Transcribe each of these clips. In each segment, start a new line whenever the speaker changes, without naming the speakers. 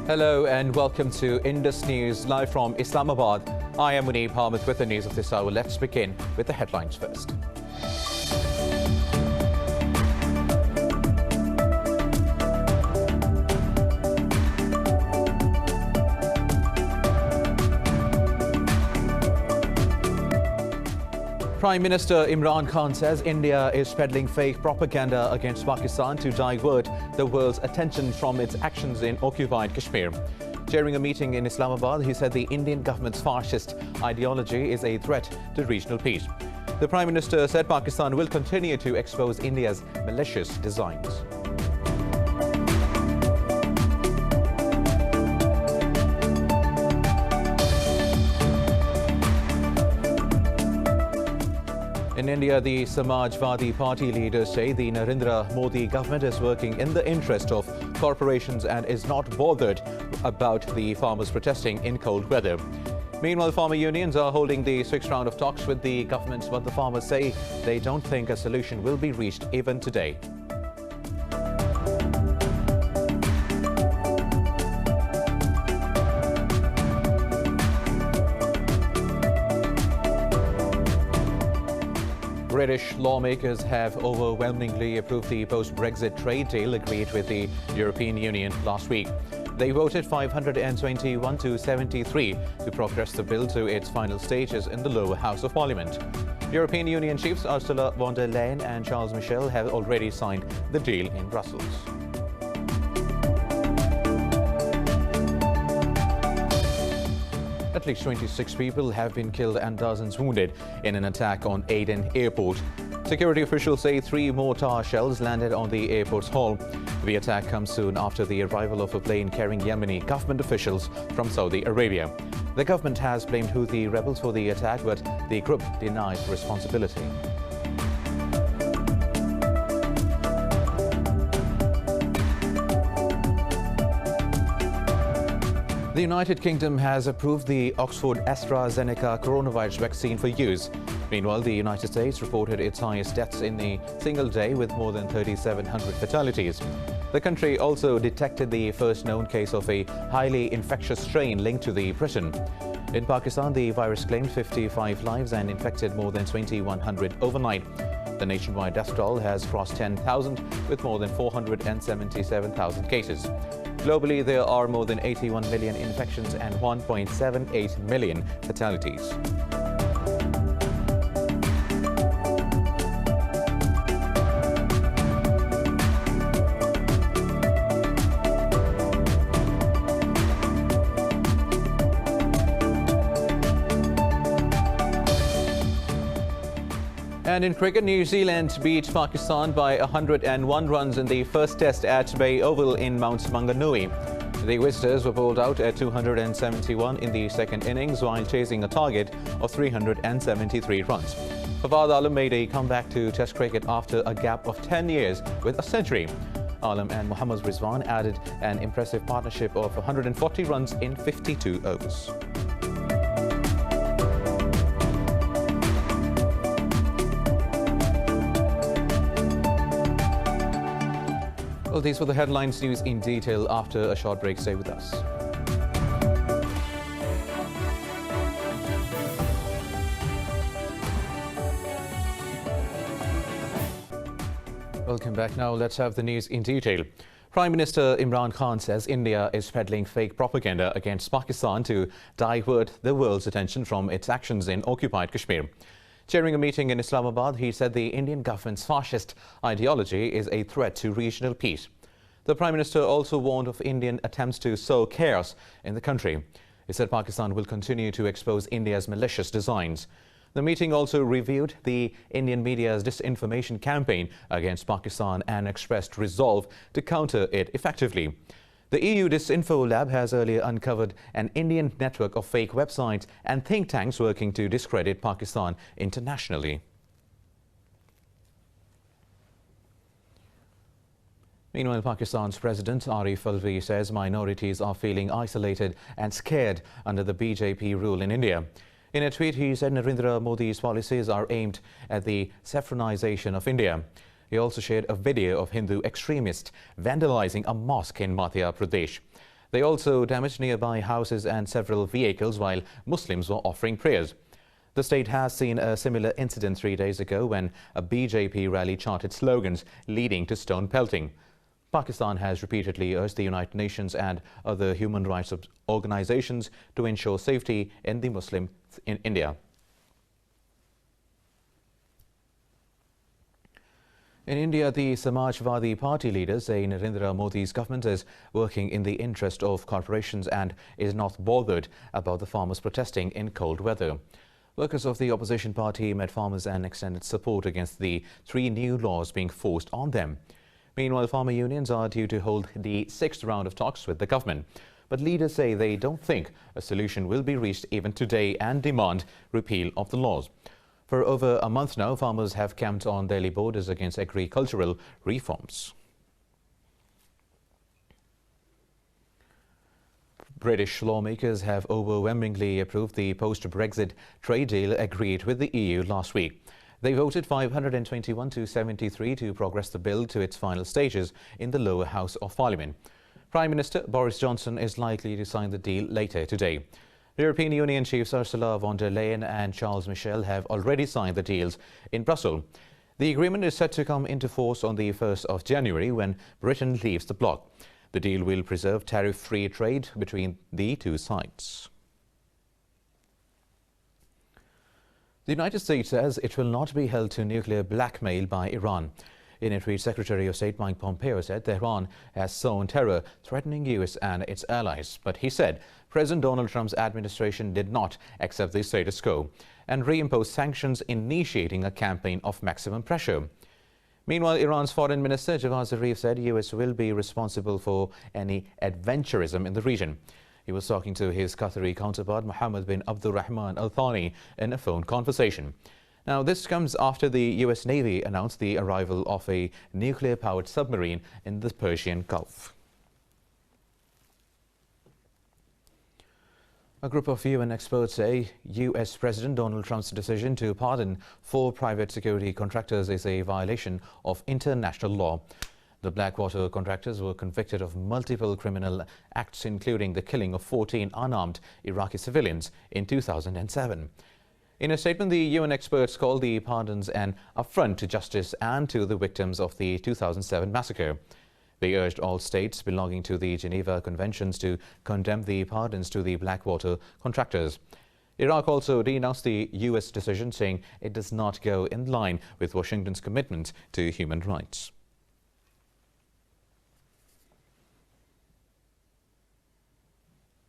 Hello and welcome to Indus News live from Islamabad. I am Munib Hamid with the news of this hour. Let's begin with the headlines first. Prime Minister Imran Khan says India is peddling fake propaganda against Pakistan to divert the world's attention from its actions in occupied Kashmir. During a meeting in Islamabad, he said the Indian government's fascist ideology is a threat to regional peace. The Prime Minister said Pakistan will continue to expose India's malicious designs. In India, the Samajwadi Party leaders say the Narendra Modi government is working in the interest of corporations and is not bothered about the farmers protesting in cold weather. Meanwhile, farmer unions are holding the sixth round of talks with the government, but the farmers say they don't think a solution will be reached even today. British lawmakers have overwhelmingly approved the post-Brexit trade deal agreed with the European Union last week. They voted 521 to 73 to progress the bill to its final stages in the lower house of parliament. European Union chiefs Ursula von der Leyen and Charles Michel have already signed the deal in Brussels. At least 26 people have been killed and dozens wounded in an attack on Aden airport. Security officials say 3 mortar shells landed on the airport's hull. The attack comes soon after the arrival of a plane carrying Yemeni government officials from Saudi Arabia. The government has blamed Houthi rebels for the attack, but the group denies responsibility. The United Kingdom has approved the Oxford AstraZeneca coronavirus vaccine for use. Meanwhile, the United States reported its highest deaths in a single day with more than 3,700 fatalities. The country also detected the first known case of a highly infectious strain linked to the Britain. In Pakistan, the virus claimed 55 lives and infected more than 2,100 overnight. The nationwide death toll has crossed 10,000 with more than 477,000 cases. Globally, there are more than 81 million infections and 1.78 million fatalities. And in cricket, New Zealand beat Pakistan by 101 runs in the first test at Bay Oval in Mount Maunganui. The visitors were bowled out at 271 in the second innings while chasing a target of 373 runs. Fawad Alam made a comeback to Test cricket after a gap of 10 years with a century. Alam and Mohammad Rizwan added an impressive partnership of 140 runs in 52 overs. Well, these were the headlines. News in detail after a short break. Stay with us. Welcome back. Now let's have the news in detail. Prime Minister Imran Khan says India is peddling fake propaganda against Pakistan to divert the world's attention from its actions in occupied Kashmir. During a meeting in Islamabad, he said the Indian government's fascist ideology is a threat to regional peace. The Prime Minister also warned of Indian attempts to sow chaos in the country. He said Pakistan will continue to expose India's malicious designs. The meeting also reviewed the Indian media's disinformation campaign against Pakistan and expressed resolve to counter it effectively. The EU Disinfo Lab has earlier uncovered an Indian network of fake websites and think tanks working to discredit Pakistan internationally. Meanwhile, Pakistan's President Arif Alvi says minorities are feeling isolated and scared under the BJP rule in India. In a tweet, he said Narendra Modi's policies are aimed at the saffronization of India. He also shared a video of Hindu extremists vandalizing a mosque in Madhya Pradesh. They also damaged nearby houses and several vehicles while Muslims were offering prayers. The state has seen a similar incident 3 days ago when a BJP rally chanted slogans leading to stone pelting. Pakistan has repeatedly urged the United Nations and other human rights organizations to ensure safety in the Muslims in India. In India, the Samajwadi Party leaders say Narendra Modi's government is working in the interest of corporations and is not bothered about the farmers protesting in cold weather. Workers of the opposition party met farmers and extended support against the 3 new laws being forced on them. Meanwhile, farmer unions are due to hold the 6th round of talks with the government. But leaders say they don't think a solution will be reached even today and demand repeal of the laws. For over a month now, farmers have camped on Delhi borders against agricultural reforms. British lawmakers have overwhelmingly approved the post-Brexit trade deal agreed with the EU last week. They voted 521 to 73 to progress the bill to its final stages in the lower house of Parliament. Prime Minister Boris Johnson is likely to sign the deal later today. European Union chiefs Ursula von der Leyen and Charles Michel have already signed the deals in Brussels. The agreement is set to come into force on the 1st of January when Britain leaves the bloc. The deal will preserve tariff-free trade between the two sides. The United States says it will not be held to nuclear blackmail by Iran. In a tweet, Secretary of State Mike Pompeo said Tehran has sown terror, threatening US and its allies. But he said President Donald Trump's administration did not accept the status quo and reimpose sanctions, initiating a campaign of maximum pressure. Meanwhile, Iran's Foreign Minister Javad Zarif said US will be responsible for any adventurism in the region. He was talking to his Qatari counterpart Mohammed bin Abdulrahman Al Thani in a phone conversation. Now, this comes after the US Navy announced the arrival of a nuclear-powered submarine in the Persian Gulf. A group of UN experts say US President Donald Trump's decision to pardon 4 private security contractors is a violation of international law. The Blackwater contractors were convicted of multiple criminal acts, including the killing of 14 unarmed Iraqi civilians in 2007. In a statement, the UN experts called the pardons an affront to justice and to the victims of the 2007 massacre. They urged all states belonging to the Geneva Conventions to condemn the pardons to the Blackwater contractors. Iraq also denounced the US decision, saying it does not go in line with Washington's commitment to human rights.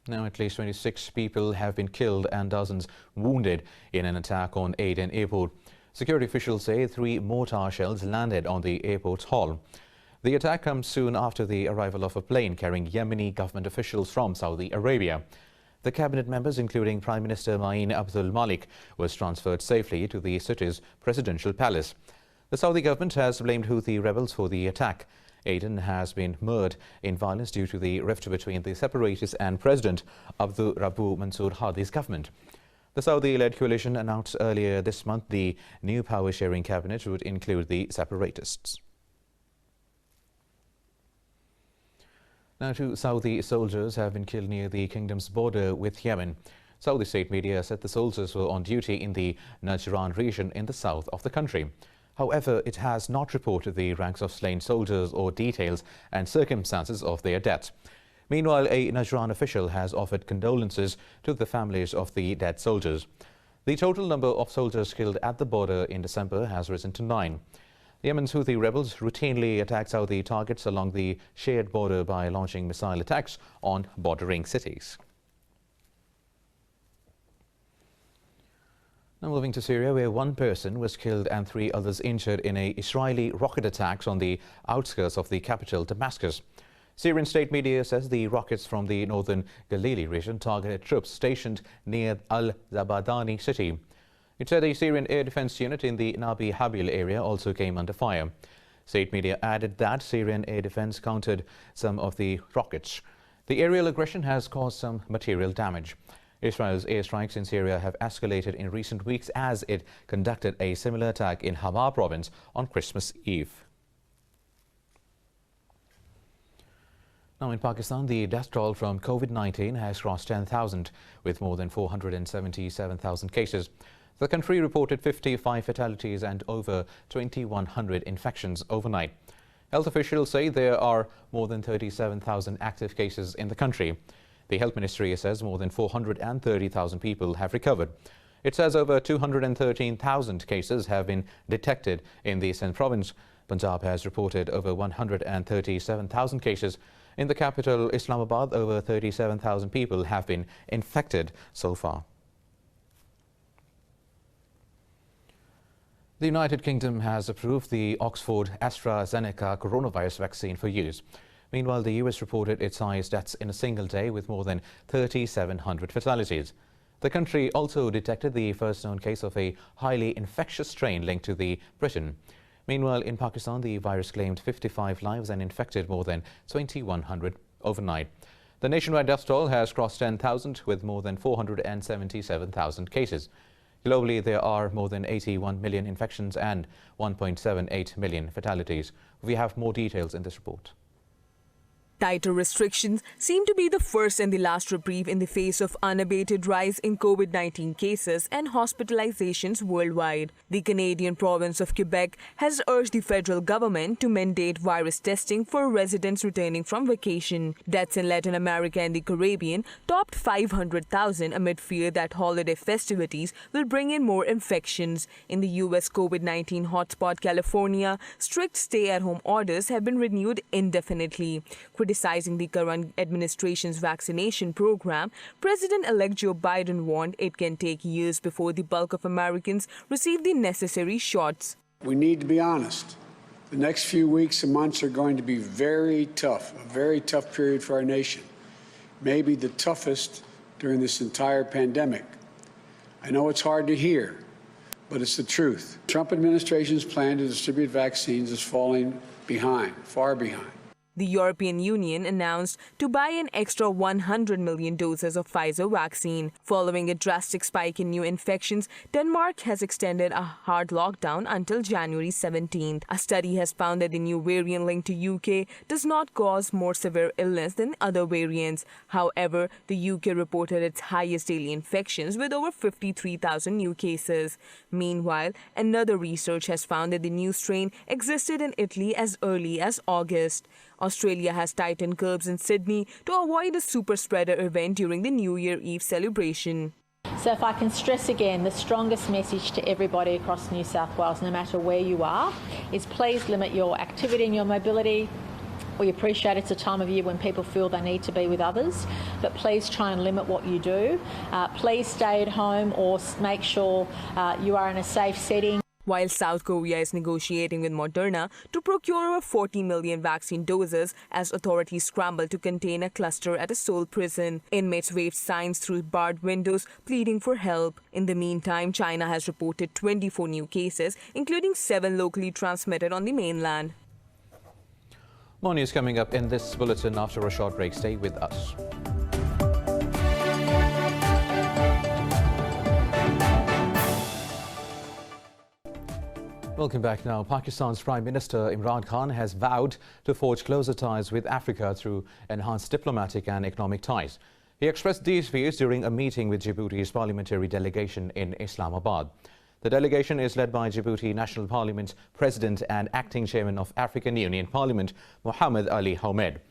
Now, at least 26 people have been killed and dozens wounded in an attack on Aden Airport. Security officials say 3 mortar shells landed on the airport's hall. The attack comes soon after the arrival of a plane carrying Yemeni government officials from Saudi Arabia. The cabinet members, including Prime Minister Ma'in Abdul Malik, was transferred safely to the city's presidential palace. The Saudi government has blamed Houthi rebels for the attack. Aden has been mired in violence due to the rift between the separatists and President Abdul Rabbu Mansour Hadi's government. The Saudi-led coalition announced earlier this month the new power-sharing cabinet would include the separatists. Now, 2 Saudi soldiers have been killed near the kingdom's border with Yemen. Saudi state media said the soldiers were on duty in the Najran region in the south of the country. However, it has not reported the ranks of slain soldiers or details and circumstances of their deaths. Meanwhile, a Najran official has offered condolences to the families of the dead soldiers. The total number of soldiers killed at the border in December has risen to 9. Yemen's Houthi rebels routinely attack Saudi targets along the shared border by launching missile attacks on bordering cities. Now moving to Syria, where 1 person was killed and 3 others injured in a Israeli rocket attacks on the outskirts of the capital, Damascus. Syrian state media says the rockets from the northern Galilee region targeted troops stationed near al-Zabadani city. It said a Syrian air defense unit in the Nabi Habil area also came under fire. State media added that Syrian air defense countered some of the rockets. The aerial aggression has caused some material damage. Israel's airstrikes in Syria have escalated in recent weeks as it conducted a similar attack in Hama province on Christmas Eve. Now in Pakistan, the death toll from COVID-19 has crossed 10,000 with more than 477,000 cases. The country reported 55 fatalities and over 2,100 infections overnight. Health officials say there are more than 37,000 active cases in the country. The Health Ministry says more than 430,000 people have recovered. It says over 213,000 cases have been detected in the Sindh province. Punjab has reported over 137,000 cases. In the capital, Islamabad, over 37,000 people have been infected so far. The United Kingdom has approved the Oxford AstraZeneca coronavirus vaccine for use. Meanwhile, the US reported its highest deaths in a single day with more than 3,700 fatalities. The country also detected the first known case of a highly infectious strain linked to the Britain. Meanwhile, in Pakistan, the virus claimed 55 lives and infected more than 2,100 overnight. The nationwide death toll has crossed 10,000 with more than 477,000 cases. Globally, there are more than 81 million infections and 1.78 million fatalities. We have more details in this report.
Tighter restrictions seem to be the first and the last reprieve in the face of unabated rise in COVID-19 cases and hospitalizations worldwide. The Canadian province of Quebec has urged the federal government to mandate virus testing for residents returning from vacation. Deaths in Latin America and the Caribbean topped 500,000 amid fear that holiday festivities will bring in more infections. In the U.S. COVID-19 hotspot California, strict stay-at-home orders have been renewed indefinitely. Criticizing the current administration's vaccination program, President-elect Joe Biden warned it can take years before the bulk of Americans receive the necessary shots.
We need to be honest. The next few weeks and months are going to be very tough, a very tough period for our nation, maybe the toughest during this entire pandemic. I know it's hard to hear, but it's the truth. The Trump administration's plan to distribute vaccines is falling behind, far behind.
The European Union announced to buy an extra 100 million doses of Pfizer vaccine. Following a drastic spike in new infections, Denmark has extended a hard lockdown until January 17th. A study has found that the new variant linked to UK does not cause more severe illness than other variants. However, the UK reported its highest daily infections with over 53,000 new cases. Meanwhile, another research has found that the new strain existed in Italy as early as August. Australia has tightened curbs in Sydney to avoid a super spreader event during the New Year Eve celebration.
So if I can stress again, the strongest message to everybody across New South Wales, no matter where you are, is please limit your activity and your mobility. We appreciate it's a time of year when people feel they need to be with others, but please try and limit what you do. Please stay at home or make sure you are in a safe setting.
While South Korea is negotiating with Moderna to procure over 40 million vaccine doses as authorities scramble to contain a cluster at a Seoul prison. Inmates waved signs through barred windows pleading for help. In the meantime, China has reported 24 new cases, including 7 locally transmitted on the mainland.
More news coming up in this bulletin after a short break. Stay with us. Welcome back now. Pakistan's Prime Minister Imran Khan has vowed to forge closer ties with Africa through enhanced diplomatic and economic ties. He expressed these views during a meeting with Djibouti's parliamentary delegation in Islamabad. The delegation is led by Djibouti National Parliament's President and Acting Chairman of African Union Parliament, Mohammed Ali Hamed.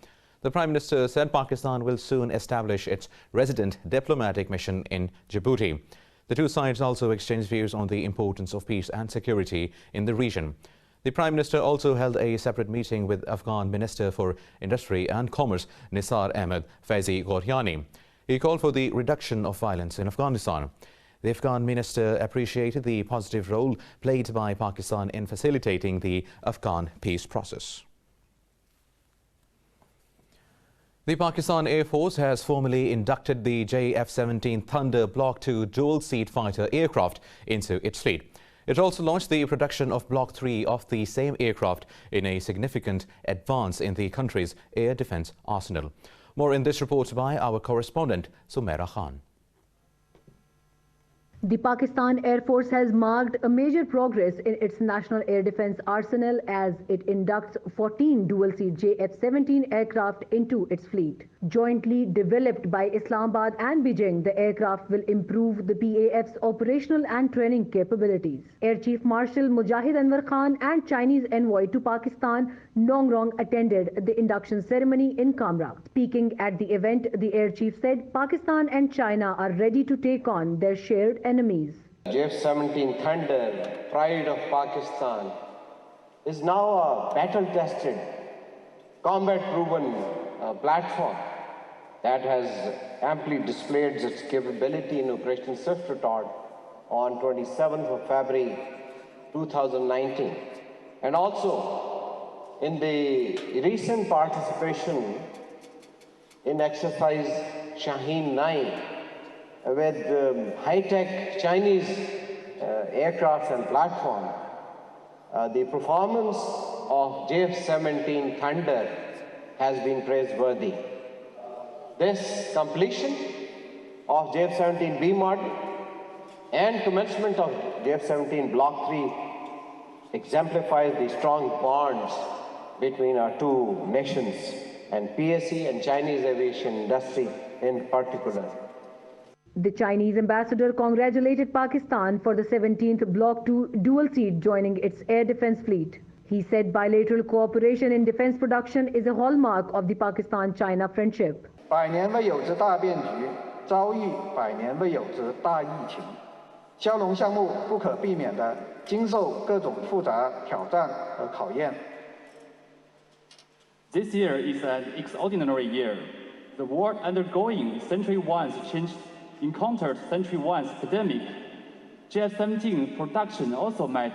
The Prime Minister said Pakistan will soon establish its resident diplomatic mission in Djibouti. The two sides also exchanged views on the importance of peace and security in the region. The Prime Minister also held a separate meeting with Afghan Minister for Industry and Commerce Nisar Ahmed Faizi Ghoriani. He called for the reduction of violence in Afghanistan. The Afghan minister appreciated the positive role played by Pakistan in facilitating the Afghan peace process. The Pakistan Air Force has formally inducted the JF17 Thunder Block II dual-seat fighter aircraft into its fleet. It also launched the production of Block 3 of the same aircraft in a significant advance in the country's air defense arsenal. More in this report by our correspondent, Sumaira Khan.
The Pakistan Air Force has marked a major progress in its national air defense arsenal as it inducts 14 dual-seat JF17 aircraft into its fleet. Jointly developed by Islamabad and Beijing, the aircraft will improve the PAF's operational and training capabilities. Air Chief Marshal Mujahid Anwar Khan and Chinese envoy to Pakistan, Nong Rong, attended the induction ceremony in Camera. Speaking at the event, the Air Chief said Pakistan and China are ready to take on their shared enemies.
JF17 Thunder, pride of Pakistan, is now a battle-tested, combat-proven platform that has amply displayed its capability in Operation Swift Retard on 27th of February 2019, and also in the recent participation in exercise Shaheen 9 with high-tech Chinese aircraft and platform. The performance of JF17 Thunder has been praiseworthy. This completion of JF17B model and commencement of JF17 Block 3 exemplifies the strong bonds between our two nations and PSC and Chinese aviation industry in particular.
The Chinese ambassador congratulated Pakistan for the 17th Block 2 dual-seat joining its air defense fleet. He said bilateral cooperation in defense production is a hallmark of the Pakistan-China friendship.
百年未有之大变局，遭遇百年未有之大疫情，枭龙项目不可避免地经受各种复杂挑战和考验。
This year is an extraordinary year. The world undergoing Century 1's change encountered Century 1's pandemic. JF17 production also met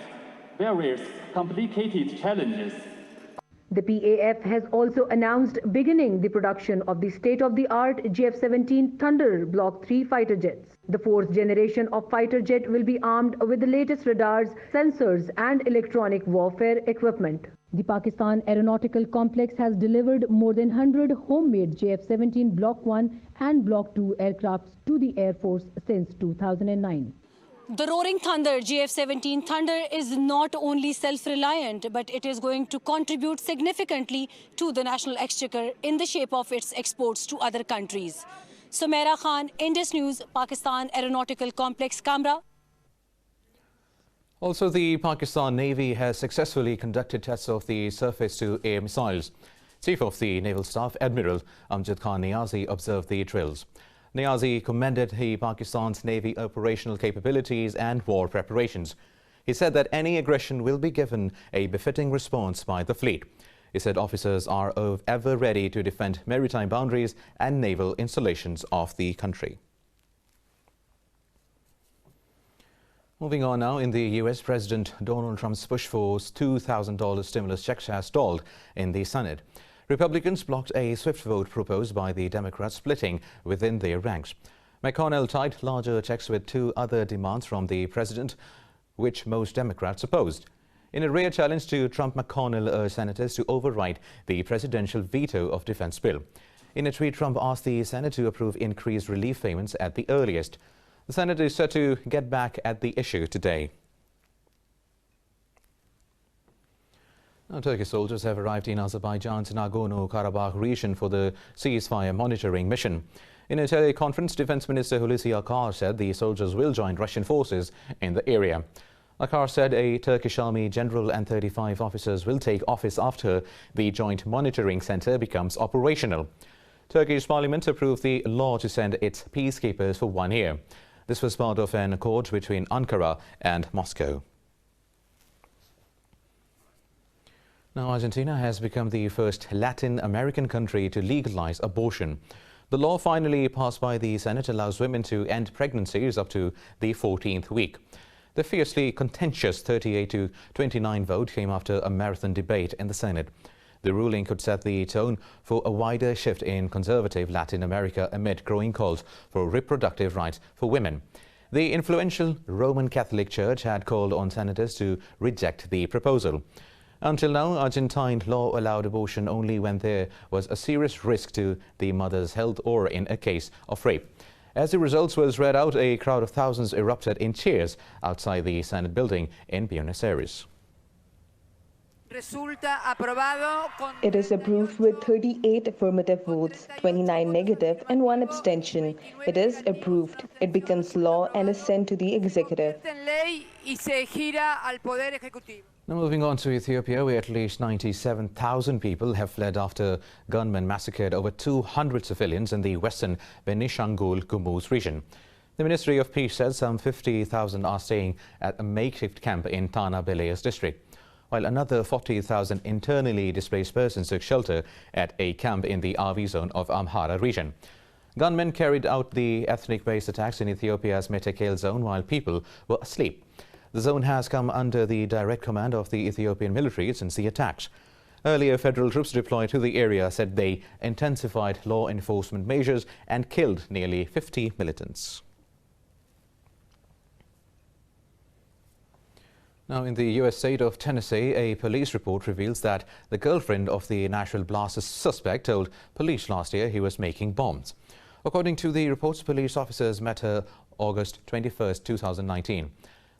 various complicated challenges.
The PAF has also announced beginning the production of the state-of-the-art JF17 Thunder Block 3 fighter jets. The fourth generation of fighter jet will be armed with the latest radars, sensors and electronic warfare equipment. The Pakistan Aeronautical Complex has delivered more than 100 homemade JF17 Block 1 and Block 2 aircrafts to the Air Force since 2009.
The Roaring Thunder, JF17 Thunder, is not only self-reliant, but it is going to contribute significantly to the national exchequer in the shape of its exports to other countries. Sumaira Khan, Indus News, Pakistan Aeronautical Complex, Camera.
Also, the Pakistan Navy has successfully conducted tests of the surface-to-air missiles. Chief of the Naval Staff, Admiral Amjad Khan Niazi, observed the drills. Niazi commended the Pakistan's Navy operational capabilities and war preparations. He said that any aggression will be given a befitting response by the fleet. He said officers are ever ready to defend maritime boundaries and naval installations of the country. Moving on now, in the US, President Donald Trump's push for $2,000 stimulus checks has stalled in the Senate. Republicans blocked a swift vote proposed by the Democrats, splitting within their ranks. McConnell tied larger checks with two other demands from the president, which most Democrats opposed. In a rare challenge to Trump, McConnell urged senators to override the presidential veto of defense bill. In a tweet, Trump asked the Senate to approve increased relief payments at the earliest. The Senate is set to get back at the issue today. Now, Turkish soldiers have arrived in Azerbaijan's Nagorno-Karabakh region for the ceasefire monitoring mission. In a teleconference, Defense Minister Hulusi Akar said the soldiers will join Russian forces in the area. Akar said a Turkish army general and 35 officers will take office after the joint monitoring center becomes operational. Turkish parliament approved the law to send its peacekeepers for 1 year. This was part of an accord between Ankara and Moscow. Now, Argentina has become the first Latin American country to legalize abortion. The law finally passed by the Senate allows women to end pregnancies up to the 14th week. The fiercely contentious 38-29 vote came after a marathon debate in the Senate. The ruling could set the tone for a wider shift in conservative Latin America amid growing calls for reproductive rights for women. The influential Roman Catholic Church had called on senators to reject the proposal. Until now, Argentine law allowed abortion only when there was a serious risk to the mother's health or in a case of rape. As the results was read out, a crowd of thousands erupted in cheers outside the Senate building in Buenos Aires.
It is approved with 38 affirmative votes, 29 negative and 1 abstention. It is approved. It becomes law and is sent to the executive.
Now moving on to Ethiopia, where at least 97,000 people have fled after gunmen massacred over 200 civilians in the western Benishangul Gumuz region. The Ministry of Peace says some 50,000 are staying at a makeshift camp in Tana Belayas district, while another 40,000 internally displaced persons took shelter at a camp in the Avi zone of Amhara region. Gunmen carried out the ethnic-based attacks in Ethiopia's Mekelle zone while people were asleep. The zone has come under the direct command of the Ethiopian military since the attacks. Earlier, federal troops deployed to the area said they intensified law enforcement measures and killed nearly 50 militants. Now, in the U.S. state of Tennessee, a police report reveals that the girlfriend of the Nashville blast suspect told police last year he was making bombs. According to the reports, police officers met her August 21, 2019.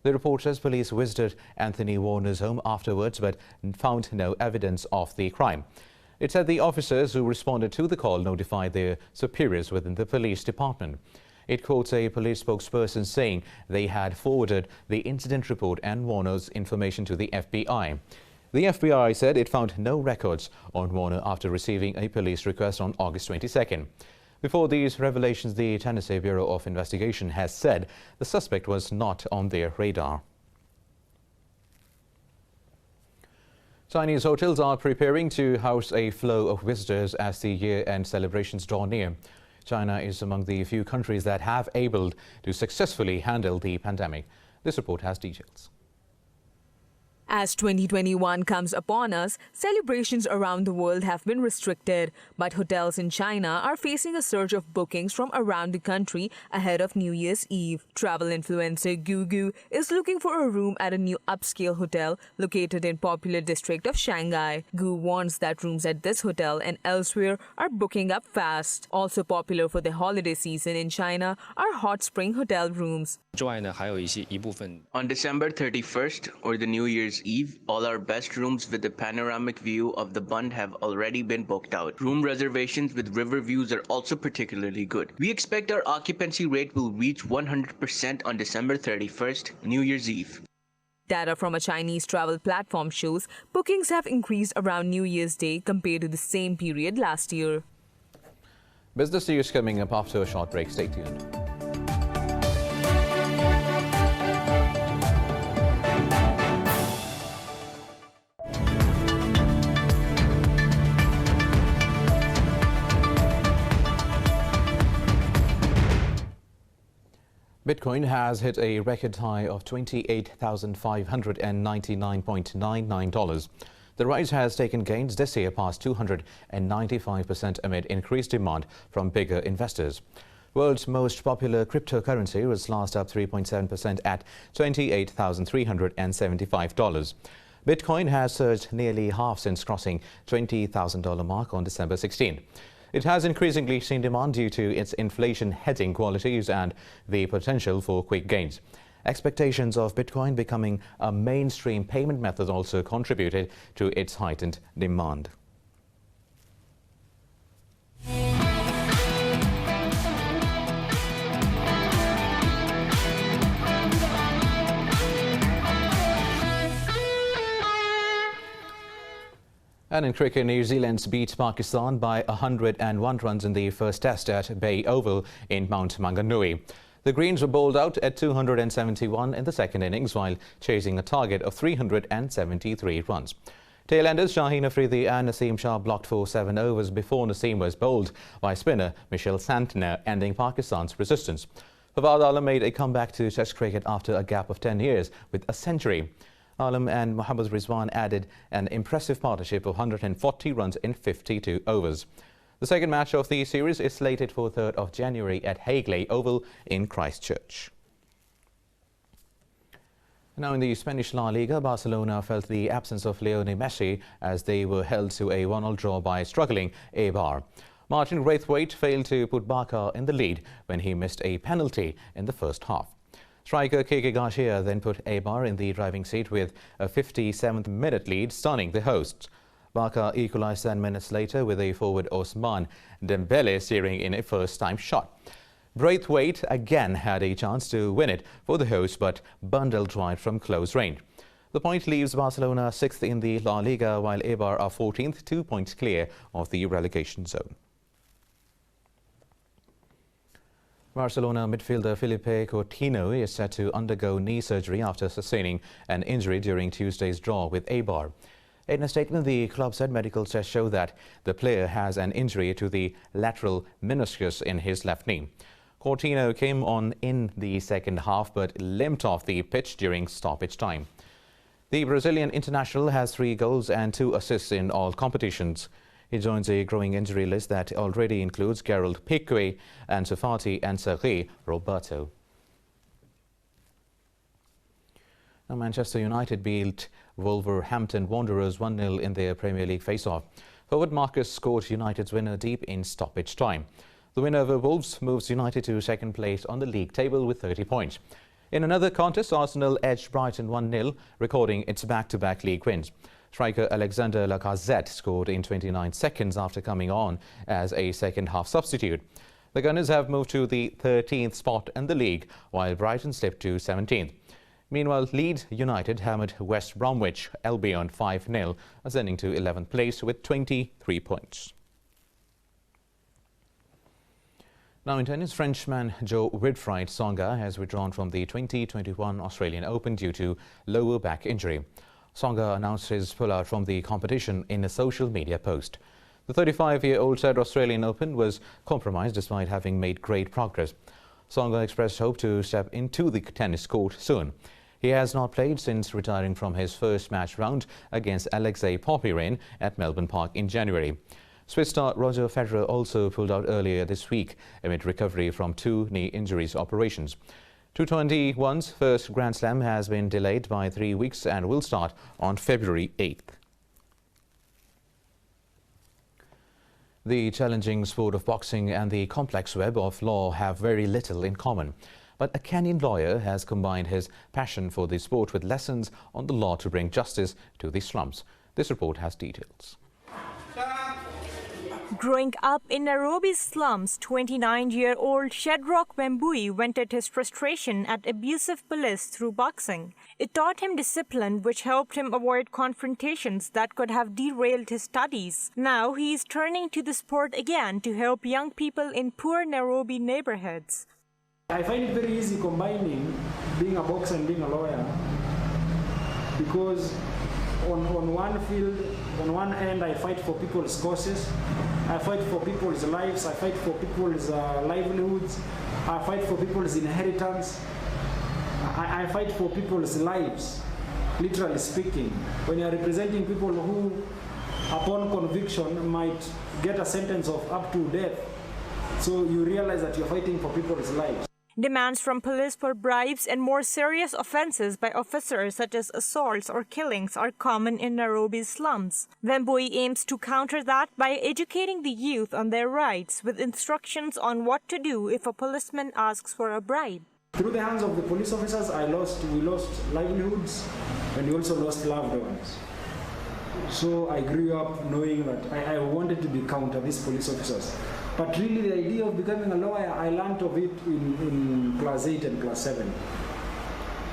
The report says police visited Anthony Warner's home afterwards but found no evidence of the crime. It said the officers who responded to the call notified their superiors within the police department. It quotes a police spokesperson saying they had forwarded the incident report and Warner's information to the FBI. The FBI said it found no records on Warner after receiving a police request on August 22nd. Before these revelations, the Tennessee Bureau of Investigation has said the suspect was not on their radar. Chinese hotels are preparing to house a flow of visitors as the year-end celebrations draw near. China is among the few countries that have able to successfully handle the pandemic. This report has details.
As 2021 comes upon us, celebrations around the world have been restricted, but hotels in China are facing a surge of bookings from around the country ahead of New Year's Eve. Travel influencer Gugu is looking for a room at a new upscale hotel located in popular district of Shanghai. Gu warns that rooms at this hotel and elsewhere are booking up fast. Also popular for the holiday season in China are hot spring hotel rooms.
On December 31st, or the New Year's Eve, all our best rooms with a panoramic view of the Bund have already been booked out. Room reservations with river views are also particularly good. We expect our occupancy rate will reach 100% on December 31st, New Year's Eve.
Data from a Chinese travel platform shows bookings have increased around New Year's Day compared to the same period last year.
Business news coming up after a short break. Stay tuned. Bitcoin has hit a record high of $28,599.99. The rise has taken gains this year past 295% amid increased demand from bigger investors. World's most popular cryptocurrency was last up 3.7% at $28,375. Bitcoin has surged nearly half since crossing $20,000 mark on December 16. It has increasingly seen demand due to its inflation hedging qualities and the potential for quick gains. Expectations of Bitcoin becoming a mainstream payment method also contributed to its heightened demand. And in cricket, New Zealand beat Pakistan by 101 runs in the first test at Bay Oval in Mount Maunganui. The Greens were bowled out at 271 in the second innings while chasing a target of 373 runs. Tailenders Shaheen Afridi and Naseem Shah blocked for 7 overs before Naseem was bowled by spinner Michelle Santner, ending Pakistan's resistance. Fawad Alam made a comeback to Test cricket after a gap of 10 years with a century. Alam and Mohammad Rizwan added an impressive partnership of 140 runs in 52 overs. The second match of the series is slated for 3rd of January at Hagley Oval in Christchurch. Now in the Spanish La Liga, Barcelona felt the absence of Lionel Messi as they were held to a 1-1 draw by struggling Eibar. Martin Braithwaite failed to put Barca in the lead when he missed a penalty in the first half. Striker KK Garcia then put Eibar in the driving seat with a 57th minute lead, stunning the hosts. Barca equalised 10 minutes later with a forward Osman Dembele steering in a first-time shot. Braithwaite again had a chance to win it for the hosts but bundled wide from close range. The point leaves Barcelona 6th in the La Liga while Eibar are 14th, 2 points clear of the relegation zone. Barcelona midfielder Philippe Coutinho is set to undergo knee surgery after sustaining an injury during Tuesday's draw with Eibar. In a statement, the club said medical tests show that the player has an injury to the lateral meniscus in his left knee. Coutinho came on in the second half but limped off the pitch during stoppage time. The Brazilian international has 3 goals and 2 assists in all competitions. He joins a growing injury list that already includes Gerald Piqué, Ansu Fati and Sergi Roberto. Now, Manchester United beat Wolverhampton Wanderers 1-0 in their Premier League face-off. Forward Marcus scored United's winner deep in stoppage time. The win over Wolves moves United to second place on the league table with 30 points. In another contest, Arsenal edged Brighton 1-0, recording its back-to-back league wins. Striker Alexander Lacazette scored in 29 seconds after coming on as a second-half substitute. The Gunners have moved to the 13th spot in the league, while Brighton slipped to 17th. Meanwhile, Leeds United hammered West Bromwich Albion 5-0, ascending to 11th place with 23 points. Now in tennis, Frenchman Jo-Wilfried Tsonga has withdrawn from the 2021 Australian Open due to lower back injury. Tsonga announced his pullout from the competition in a social media post. The 35-year-old said Australian Open was compromised despite having made great progress. Tsonga expressed hope to step into the tennis court soon. He has not played since retiring from his first match round against Alexei Popyrin at Melbourne Park in January. Swiss star Roger Federer also pulled out earlier this week amid recovery from 2 knee injuries operations. 221's first Grand Slam has been delayed by 3 weeks and will start on February 8th. The challenging sport of boxing and the complex web of law have very little in common. But a Kenyan lawyer has combined his passion for the sport with lessons on the law to bring justice to the slums. This report has details.
Growing up in Nairobi's slums, 29-year-old Shedrack Wambui vented his frustration at abusive police through boxing. It taught him discipline, which helped him avoid confrontations that could have derailed his studies. Now he is turning to the sport again to help young people in poor Nairobi neighborhoods.
I find it very easy combining being a boxer and being a lawyer because on one field, on one end, I fight for people's causes, I fight for people's lives, I fight for people's livelihoods, I fight for people's inheritance, I fight for people's lives, literally speaking. When you are representing people who, upon conviction, might get a sentence of up to death, so you realize that you're fighting for people's lives.
Demands from police for bribes and more serious offenses by officers such as assaults or killings are common in Nairobi's slums. Wambui aims to counter that by educating the youth on their rights with instructions on what to do if a policeman asks for a bribe.
Through the hands of the police officers, we lost livelihoods and we also lost loved ones. So I grew up knowing that I wanted to be counter these police officers. But really the idea of becoming a lawyer, I learned of it in class 8 and class 7.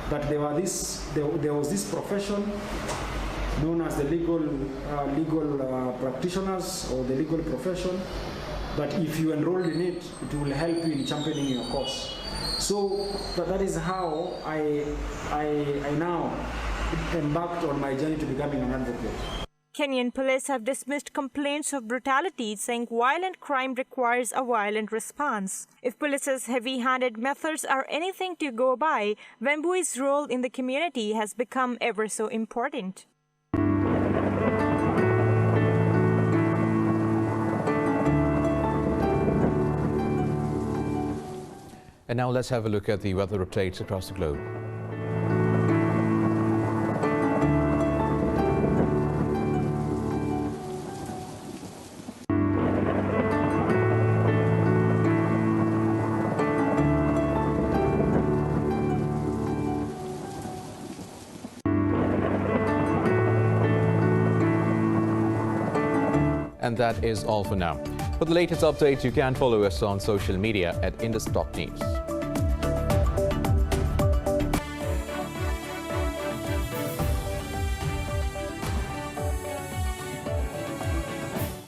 But there was this profession known as the legal practitioners or the legal profession, that if you enroll in it, it will help you in championing your cause. So that is how I now embarked on my journey to becoming an advocate.
Kenyan police have dismissed complaints of brutality, saying violent crime requires a violent response. If police's heavy-handed methods are anything to go by, Wambui's role in the community has become ever so important.
And now let's have a look at the weather updates across the globe. And that is all for now. For the latest updates, you can follow us on social media at Indus News.